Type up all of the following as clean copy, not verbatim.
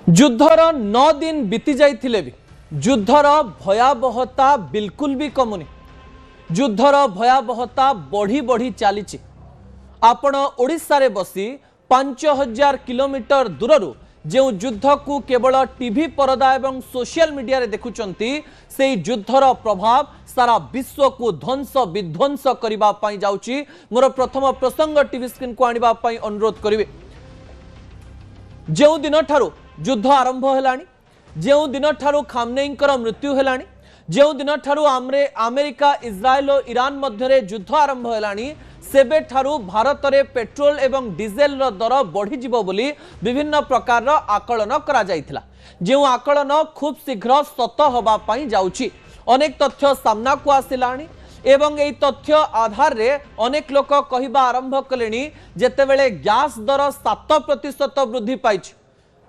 युद्धर 9 दिन बीती जाइथिले भी युद्धर भयावहता बिल्कुल भी कमुनी। युद्धर भयावहता बढ़ी बढ़ी चली। आपण ओडिशा रे बसी 5000 किलोमीटर दूररू जो युद्ध को केवल टीवी परदा एवं सोशल मीडिया रे देखुचंती से युद्धर प्रभाव सारा विश्व को ध्वंस विध्वंस करबा पई जाउची। मोर प्रथम प्रसंग टीवी स्क्रीन को आनिबा पई अनुरोध करिवे। जो दिन ठारू युद्ध आरंभ हेलानी, जो दिन ठारू खामनेईंकर मृत्यु हेलानी, जो दिन ठारू अमेरिका इज्राएल और ईरान मध्य युद्ध आरंभ हेलानी सेबे ठारू भारत रे पेट्रोल एवं डीजेल रो दर बढ़ी जिवो बोली विभिन्न प्रकार आकलन करा जायथिला। जो आकलन खूब शीघ्र सत होबा पई जाउची। अनेक तथ्य सामना को आसिलानी एवं यही तथ्य आधार रे अनेक लोक कहिबा आरंभ कलेनी जेतेबेले गैस दर 7% वृद्धि पाइछ।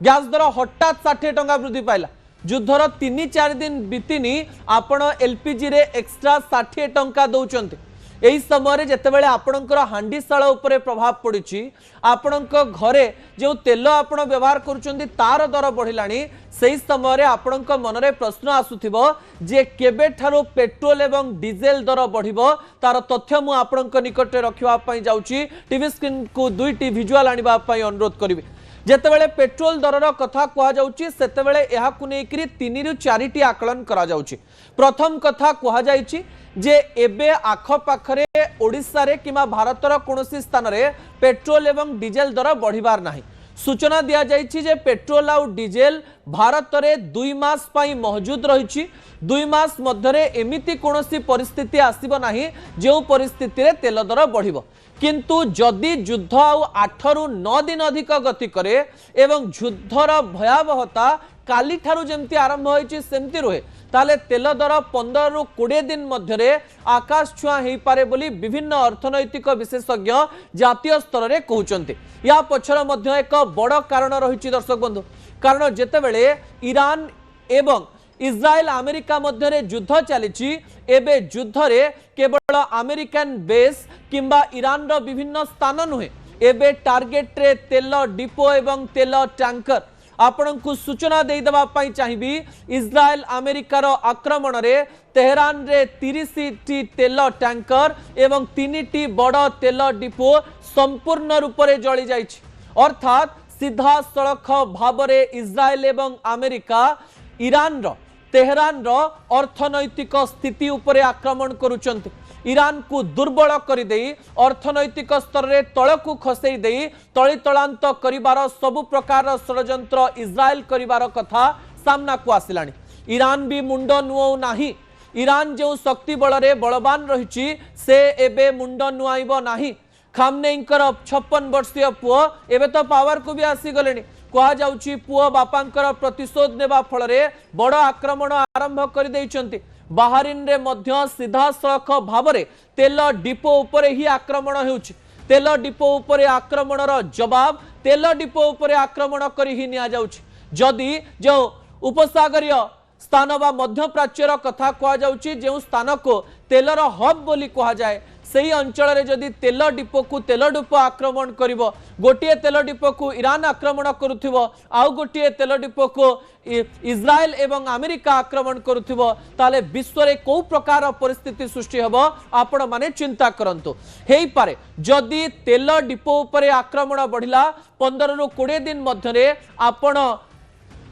गैस दर हठात 60 टंका वृद्धि पाइला। युद्धर 3-4 दिन बीतीनी आपण एलपीजी रे एक्स्ट्रा 60 टंका दौचंते। यही समय जेतेबेले आपणकर हांडीशाल उपरे प्रभाव पड़ुची, आपणक घरे जो तेल आपण व्यवहार करूचंती तार दर बढ़िलानी, सही समय आपणक मनरे प्रश्न आसुथिबो जे केबे ठारो पेट्रोल एवं डीजेल दर बढ़िबो तार तथ्य मु आपणक निकटे रखिबा पई जाउची। टीवी स्क्रीन को दुईटी विजुअल आनिबा पई अनुरोध करिवे। जेतेबेले पेट्रोल दरर कथा कहा जाउची सेतेबेले एहाकु नेकरी 3 रु 4 टी आकलन करा जाउची। प्रथम कथा कहा जाइची जे एबे आख पाखरे ओडिशा रे किमा भारतर कोनोसी स्थान रे पेट्रोल एवं डीजेल दर बढ़िबार नाही। सूचना दिया जाइछि जे पेट्रोल और डीजेल भारत रे 2 मास पई मौजूद रहिछि। 2 मास मध्यरे एमिति कोनोसी परिस्थिति आसीबो नाही जो परिस्थिति रे तेल दर बढ़िबो। किंतु जदि युद्ध आउ 8 रु 9 दिन अधिक गति करे एवं युद्धर भयावहता काली ठारू जेमती आरंभ होइछि सेमती रहे ताले तेल दर 15 रु 20 दिन मध्यरे आकाश छुआ हेई पारे बोली विभिन्न अर्थनैतिक विशेषज्ञ जातीय स्तर रे कहउचंती। या पछर मध्य एक बड़ कारण रहिछि दर्शक बंधु। कारण जेतेबेले ईरान एवं इज्राएल अमेरिका मध्य युद्ध चली एबे युद्ध रे केवल अमेरिकन बेस किंबा ईरान रो विभिन्न स्थान नुहे एबे टार्गेट रे तेल डिपो एवं तेल टैंकर आपण को सूचना दे दबा पई चाहिबी। इज्राएल अमेरिका रो आक्रमण रे तेहरान रे 30 टी तेल टैंकर एवं 3 टी बड़ तेल डिपो संपूर्ण रूप से जली जाइछि। अर्थात सीधा सड़क भाव रे इज्राएल एवं अमेरिका ईरान रो तेहरान रो अर्थनैतिक स्थिति उपरे आक्रमण करुचंती। ईरान को दुर्बल कर दे अर्थनैतिक स्तर रे तळकु खसई दे तळितळांत करिवार सब प्रकार षडयंत्र इज्राएल करिवार कथा सामना को आसिलानी। ईरान भी मुंड नुआउ नाही। ईरान जो शक्ति बल रे बलवान रहिछि से एबे मुंड नुआइबो नाही। खामनेईंकर 56 वर्षीय पुओ एबे तो पावर को भी आसी गलेनी। कहा जाउछि पुओ बापांकर प्रतिशोध नेबा फल रे बड़ आक्रमण आरंभ कर दैचंती। बाहरीन रे मध्य सीधा सड़क भाव रे तेल डिपो उपरे ही आक्रमण हेउछि। तेल डिपो उपरे आक्रमणर जवाब तेल डिपो उपरे आक्रमण करी ही निया जाउछि। जदि जो उपसागरीय स्थान बा मध्य प्राच्यर कथा कहा जाउछि जो स्थान को तेलर हब बोली कहा जाए सही अंचल रे जदि तेल डिपो को तेल डिपो आक्रमण करिवो, गोटिए तेल डिपो को ईरान आक्रमण करुथिवो आउ गोटिए तेल डिपो को इज्राएल एवं अमेरिका आक्रमण करुथिवो ताले विश्व रे को प्रकार परिस्थिति सृष्टि हेबो आपण माने चिंता करंतु। हेई पारे जदि तेल डिपो उपरे आक्रमण बढ़िला 15 रु 20 दिन मध्यरे आपण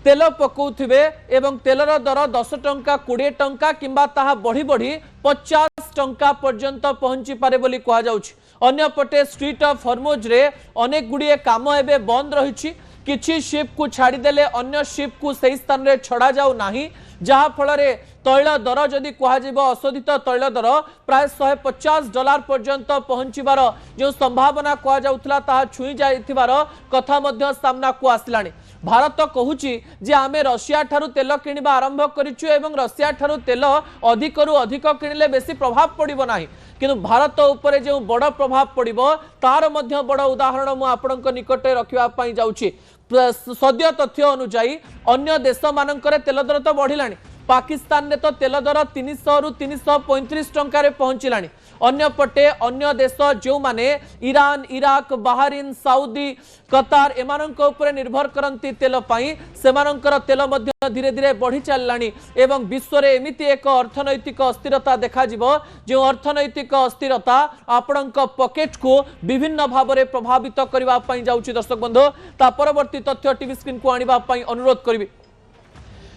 तेल पकाउथिबे एवं तेलर दर 10 टंका 20 टंका किंबा ताहा बढ़ी बढ़ी 50 टंका पर्यंत पहुंची पारे बोली कहा जाउछि। अन्य पटे स्ट्रीट ऑफ हॉर्मुज रे अनेक गुड़िए काम एबे बंद रहिछि। किछि शिप को छाड़ी देले अन्य शिप को सही स्थान रे छड़ा जाउ नाही, जहा फल रे तैल दर जदि कहा जिवो अशोधित तैल दर प्राय $150 पर्यंत पहुंचीबार जो संभावना कहा जाउथला ताहा छुई जाइथिबार कथा मध्य सामना को आसिलानी। भारत कहूची जे आमे रशिया ठारू तेल किनिबा आरंभ करिछु एवं रशिया ठारू तेल अधिकरू अधिक किनिले बेसी प्रभाव पड़िबो नाही, किंतु भारत उपरे जो बड़ प्रभाव पड़िबो तार मध्य बड़ उदाहरण मु आपणक निकटे रखिबा पई जाउची। सद्य तथ्य अनुसार अन्य देश मानकर तेल दर तो बढ़िलानी पाकिस्तान रे तो तेल दर 300 रु 335 टंका पहुंचलानी। अन्यपटे अन्य देश जो माने ईरान, इराक, बाहरीन, साउदी, कतार एमानंक उपरे निर्भर करंती तेल पाई सेमानंकर तेल मध्य धीरे धीरे बढ़ी चललानी एवं विश्व रे एमिति एक अर्थनैतिक अस्थिरता देखा जिवो जो अर्थनैतिक अस्थिरता आपणक पॉकेट को विभिन्न भाव में प्रभावित करबा पई जाउची। दर्शक बंधु ता परवर्ती तथ्य टीवी स्क्रीन को आनिबा पई अनुरोध करबी।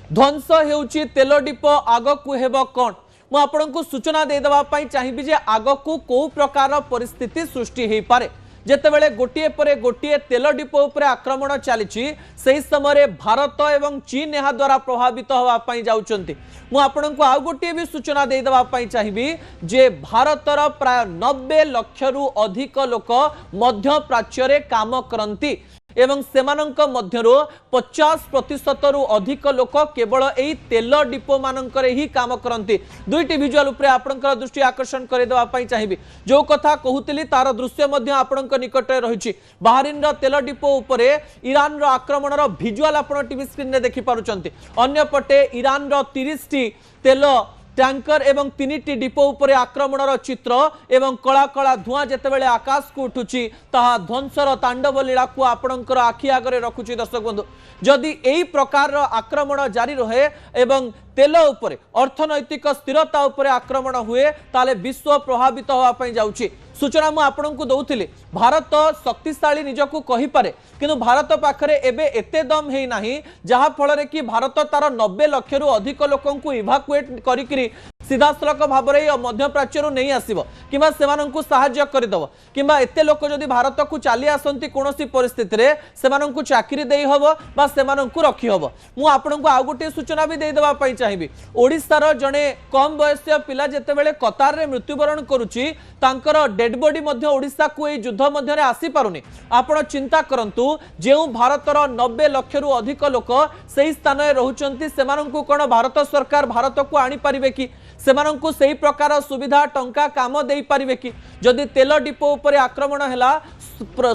ध्वंस हेउची तेल डिपो आगकू हेबो कोन मु आपनको सूचना दे देबा पई चाहिबी जे आगकू को प्रकार परिस्थिति सृष्टि हेई पारे जेतेबेले गोटिए परे गोटिए तेल डिपो उपरे आक्रमण चलीची सेही समय भारत एवं चीन यहा द्वारा प्रभावित होवा पई जाउचंती। मु आपनको आ गोटिए भी सूचना दे देबा पई चाहिबी जे भारतर प्राय 90 लाख रु अधिक लोक मध्य प्राच्य रे काम करंती एवं सेमानंक मध्यरो 50% रु अधिक लोक केवल एई तेल डिपो मानंकरे ही काम करंती। दुईटी विजुअल उपरे आपनकर दृष्टि आकर्षण करे देबा पई चाहिबी। जो कथा कहूतिली तार दृश्य मध्य आपनक निकट रहिछि। बाहरीन रो तेल डिपो उपरे ईरान रो आक्रमण रो विजुअल आपण टीवी स्क्रीन रे देखि पारुचंती। अन्य पटे ईरान रो 30 टी तेल टैंकर एवं 3टी डिपो उपरे आक्रमणर चित्र एवं कला कला धुआं जेतेबेले आकाश को उठुची ताहा ध्वंसर तांडव लीला को आपणकर आखि आगरे रखुची। दर्शक बंधु जदि एई प्रकार आक्रमण जारी रहे एवं तेल उपरे अर्थनैतिक स्थिरता उपरे आक्रमण हुए ताले विश्व प्रभावित होवा पई जाउची। सूचना मु आपनकु दउथिले भारत शक्तिशाली निजकु कहि पारे किंतु भारत पाखरे एबे एते दम हेई नाही जहा फल कि भारत तार 90 लाख रु अधिक लोकंकु इवाकुएट करिकरी सीधा सड़क भाव में मध्य प्राच्य नहीं आसब कि साहाय्य करदेव कि एत लोक जदि भारत को चली आसती कौन परिस्थिति से चाकरी दे हम रखी हम मुझे आउ गोटे सूचना भी देदेवाई चाहिए। ओडिशार जड़े कम बयस पिला जितेबाला कतार में मृत्युवरण करुच्ची डेड बॉडी ओडिशा को युद्ध मध्य आसी पारुनी। आपण चिंता करंतु जो भारतर 90 लाख रु अधिक लोक से स्थान में रोचंती से कौन भारत सरकार भारत को आनी पारिबे कि सेमानंकु सही प्रकार सुविधा टंका काम दे पारिबे कि जदि तेल डिपो उपरे आक्रमण हैला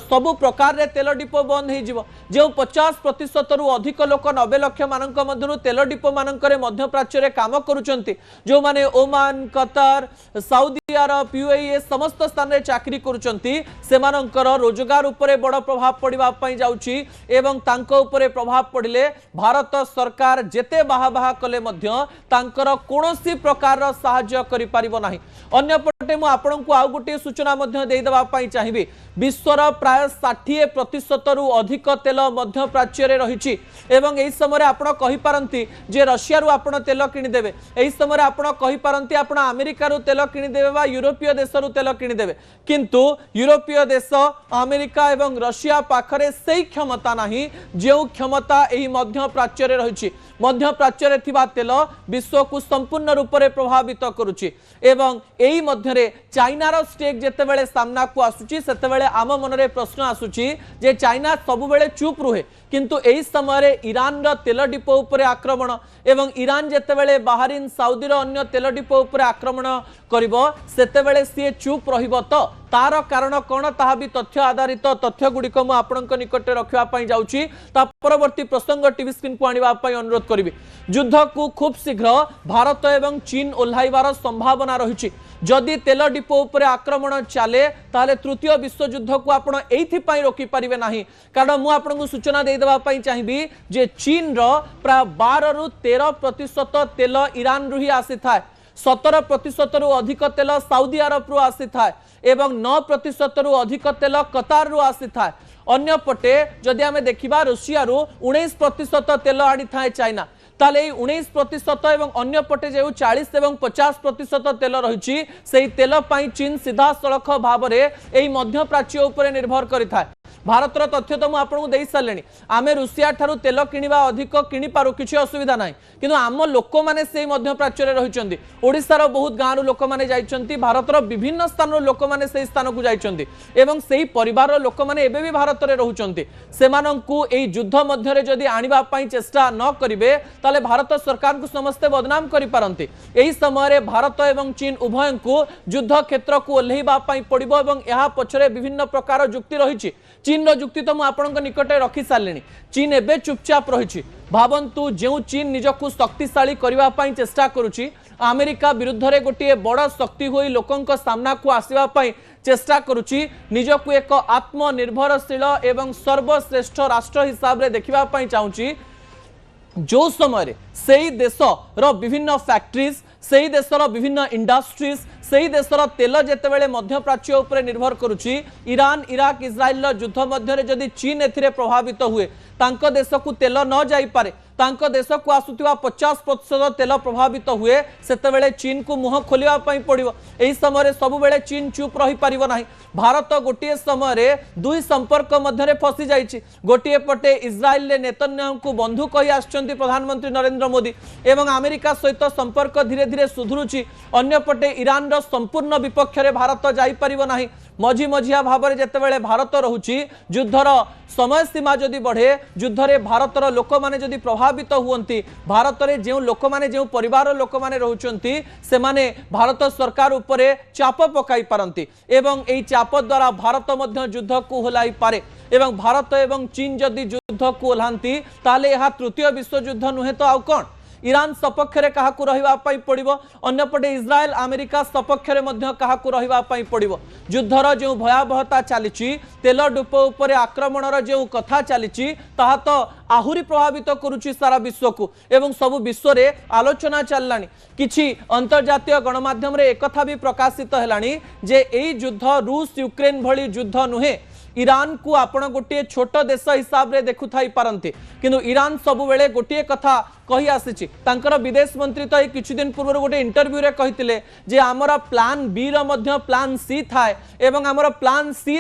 सबु प्रकार रे तेल डिपो बंद हो जिवो जो 50% रु अधिक लोक 90 लाख मानक मध्यरु तेल डिपो मानकरे मध्य प्राच्य रे काम करूचंती जो माने ओमान कतार सऊदी अरब यूएई समस्त स्थान रे चाकरी करूचंती सेमानकर रोजगार उपरे बड़ प्रभाव पड़िबा पई जाउची एवं तांको उपरे प्रभाव पड़िले भारत सरकार जेते बाहा बाहा कले मध्य तांकर कोनोसी प्रकार साहाय्य करि पारिबो नाही। अन्य पटे मु आपनकु आउ गोटे सूचना मध्य देई देबा पई चाहिबी। विश्वर प्राय 60% रु अधिक तेल मध्य प्राच्य रे रहिछि एवं एई समय आपण कहि पारंती जे रशिया रु आपण तेल किनि देबे एई समय आपण कहि पारंती आपण अमेरिका रु तेल किनि देबे बा यूरोपीय देश रु तेल किनि देबे किंतु यूरोपीय देश अमेरिका एवं रशिया पाखरे सेही क्षमता नाही जेउ क्षमता एही मध्य प्राच्य रे रहिछि। मध्य प्राच्य रे थिबा तेल विश्व को संपूर्ण रूप से प्रभावित करुछि एवं एही मध्य रे चाइनार स्टेक जेतेबेले सामना को आसुछि सेतेबेले आम मनरे प्रश्न आसुछि जे चाइना सबु बेले चुप रुहे किंतु एही समय ईरान रो तेल डिपो उपरे आक्रमण एवं ईरान जेतेबेले बाहरीन सऊदी रो अन्य तेल डिपो उपरे आक्रमण करिवो सेतेबेले सी चुप रहिबो तो तार कारण कौन ताहा भी तथ्य आधारित तथ्य गुड़िक मु आपणक निकट रखा जाऊँगी ता परवर्ती प्रसंग टीवी स्क्रीन को आनिबा पई अनुरोध करिवि। युद्ध को खूब शीघ्र भारत एवं चीन ओह्लाइबार संभावना रही जदि तेल डिपो उपरे आक्रमण चले ताले तृतीय विश्व युद्ध को आपण एथि पई रोकी परिबे नाही कारण मु आपनकु सूचना दे देबा पई चाहिबी जे चीन रो प्राय 12 रु 13% तेल ईरान रु ही आसी थाए 17% रु अधिक तेल सऊदी अरब रु आसी थाए एवं 9% रु अधिक तेल कतार रु आसी थाए। अन्य पटे जदि आमे देखिबा रूसिया रु 19% तेल आनी थाए चाइना ताले 19% एवं अन्य पटे जो 40 एवं 50% तेल रही से तेल पाई चीन सीधा सड़क भाव में यही मध्य प्राच्य उपर निर्भर करिथाय। भारतर तथ्य तो मुझे दे सारे आम रूसिया ठारू तेल किणवा अधिक किणिपारू किसी असुविधा ना किंतु आम लोक मैंने से मध्य प्राच्य रही ओडिशार बहुत गाँव लोक मैंने जाइछन्ति भारतर विभिन्न स्थान लोक मैंने से स्थान को जाइछन्ति एवं से परिवार लोक मैंने एबे भी भारत में रोचन्ति सेमानंकु एई युद्ध मध्य जदि आनिबा पई चेष्टा न करिवे ताले भारत सरकार को समस्ते बदनाम करि पारन्ति। एही समय भारत एवं चीन उभय को युद्ध क्षेत्र को ओल्हेइबा पई पड़िबो एवं एहा पछरे विभिन्न प्रकार युक्ति रही। चीन रो जुक्ति तो मुझे निकट रखी सारे चीन एवं चुपचाप रही भावंतु जो चीन निजक शक्तिशाली करने चेष्टा करुच्ची अमेरिका विरुद्ध रे गोटे बड़ शक्ति होई लोकों सामना को आसवाई चेष्टा करुच्ची निजक एक आत्मनिर्भरशील एवं सर्वश्रेष्ठ राष्ट्र हिसाब से देखा चाहूँगी जो समय से देश रो विभिन्न फैक्ट्रीज से देशर विभिन्न इंडस्ट्रीज से देशर तेल जितेबाला मध्यप्राच्य उपर निर्भर करुच्ची ईरान इराक इज्राइल युद्ध मध्य जदि चीन ए प्रभावित हुए तांको देश को तेल न जाई पारे तांको देश को आसुवा 50% तेल प्रभावित हुए सेतेबेले चीन को मुह खोलिया पड़ो यही समय सब बेले चीन चुप रही पारिबो नाही भारत गोटे समय दुई संपर्क मध्य फसी जाइछि गोटे पटे इज्राइल ने नेतन्याहू को बंधु कही आछंती प्रधानमंत्री नरेंद्र मोदी एवं अमेरिका सहित संपर्क धीरे धीरे सुधुरुछि अन्य पटे ईरान रो संपूर्ण विपक्ष रे भारत जाई पारिबो नाही मझी मझिया भाव में जितेबाला भारत रोचे युद्धर समय सीमा जदि बढ़े युद्ध में भारतर लोक मैंने जदि प्रभावित हुंती भारत में जो लोक मैंने जो परिवार लोक मैंने रोचंती से माने भारत सरकार उपरे चाप पकाई पारंती एवं एई चाप द्वारा भारत मध्य युद्ध को होलाई पारे एवं भारत एवं चीन जदि युद्ध को ओह्लांती ताले यह तृतीय विश्व युद्ध नुहे तो आउ कौन ईरान सपक्ष में क्या रही पड़ो अंपटे इज्राएल अमेरिका सपक्ष में क्या रही पड़ो युद्धर जो भयावहता चली तेल डूप उपर आक्रमणर जो कथा चली तो आहुरी प्रभावित करुच्ची सारा विश्व को एवं सब विश्व रे आलोचना चलला किछि अंतर्जातीय गणमाध्यम रे एक भी प्रकाशित है जे एई युद्ध रूस यूक्रेन भली युद्ध नुहे ईरान को आपण गोटे छोट देश हिसाब रे देखु थाई पारंते किंतु ईरान सब बेले गोटे कथा कही आसी तांकर विदेश मंत्री तो किछि दिन पूर्व गोटे इंटरव्यू रे कहितिले जे हमर प्लान बी रो मध्य प्लान सी थाए एवं हमर प्लान सी